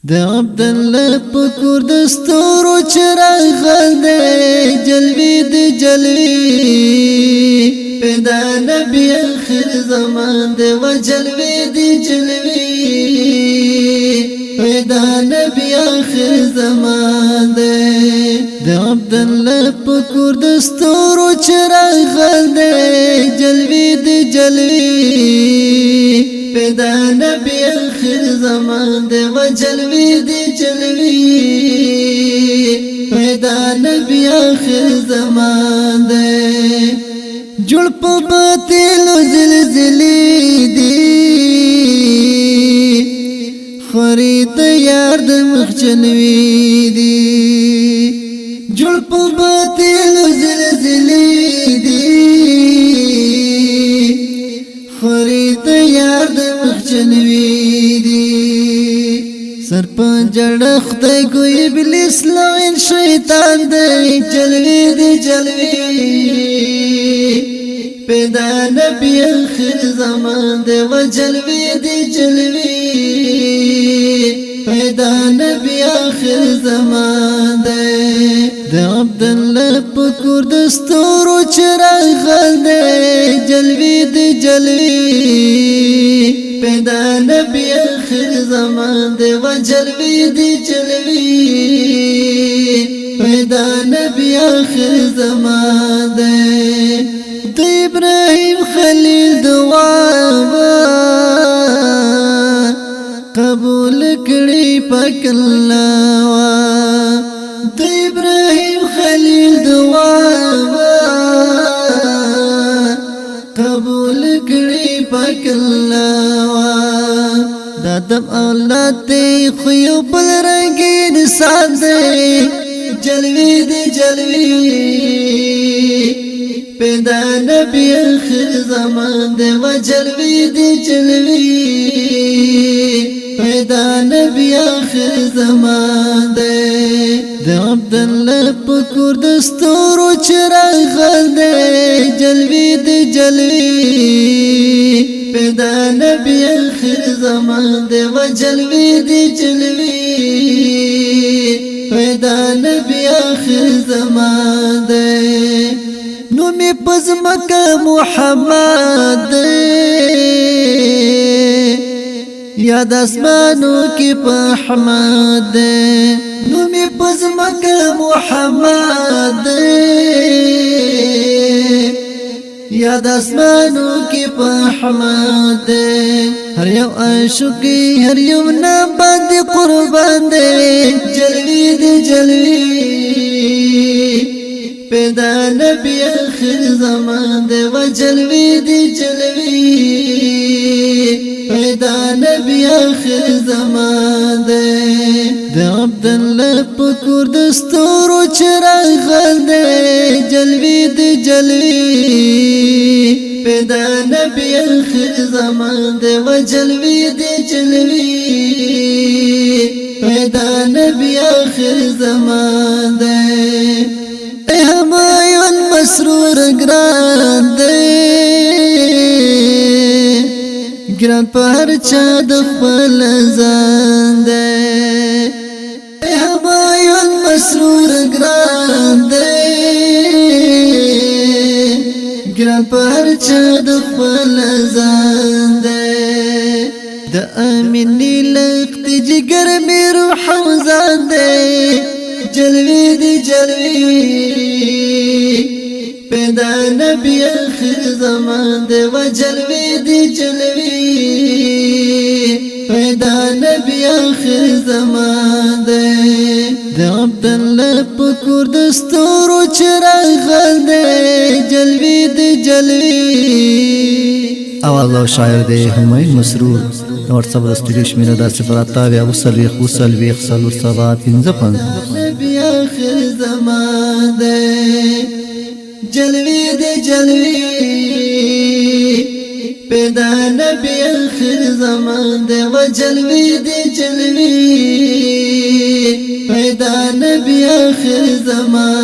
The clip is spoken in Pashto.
د عبدالله پکور دستورو چراغ دی جلوی دی جلوی پیدا نبی آخر زمان دی و جلوی دی جلوی پیدا نبی آخر زمان دی د عبدالله پکور دستورو چراغ دی جلوی دی جلوی پیدا نبی آخر زمان دے و جلوی دی جلوی پیدا نبی آخر زمان دے جڑ پا باطل و زلزلی دی خورید یار د مخجنوی دی جڑ پا باطل و زلزلی دی خورید یار د مخجنوی دی سر پنجڑ خدای کو ابلیس لعن شیطان دی جلوی دی جلوی پیدا نبی آخر زمان دی و جلوی دی جلوی پیدا نبی آخر زمان دی د عبدالله پکور دستورو چراغ دی جلوی دی جلوی پیدا نبی آخر زمان دی و جلوی دی جلوی پیدا نبی آخر زمان دی د ابراهیم خلیل دعا قبول کړي پاک الله د ابراهیم خلیل دعا قبول کړي پاک الله دادم اولاد دی خو یو بل رنگین انسان دی جلوی دی جلوی پیدا نبی آخر زمان دی و جلوی دی جلوی پیدا نبی آخر زمان دی د عبدالله پکور دستورو چراغ دی جلوی دی جلوی پیدا نبی آخر زمان دی و جلوی دی جلوی پیدا نبی آخر زمان دی نومی پزمک محمد یاد اسمانو کی پا احمد نومی پزمک محمد یاد اسمانو کی پا احمد ہر یو عاشقی ہر یو نام دی قربان دی جلوی دی جلوی پیدا نبی آخر زمان دی و جلوی دی جلوی پیدا نبی آخر زمان دی د عبدالله پکور دستورو چراغ دی جلوی دی جلوی پیدا نبی آخر زمان دی و جلوی دی جلوی پیدا نبی آخر زمان دی اے ہمایون مسرور گران دی گران پا ہر چا دخبال زان دی اے ہمایون مسرور گران دی گران پا ہر چا دخبال زان دی دا آمینی لخت جگر می روح زان دی جلوی دی جلوی پیدا نبی آخر زمان دی و جلوی دی جلوی پیدا نبی آخر زمان دی د عبدالله پکور دستورو چراغ دی جلوی دی جلوی آواز او شاعر دی همایون مسرور واتساپ د سټوډیو شمیره د 0 نبی آخر زمان دی جلوی دی جلوی پیدا نبی آخر زمان دی و جلوی دی جلوی پیدا نبی آخر زمان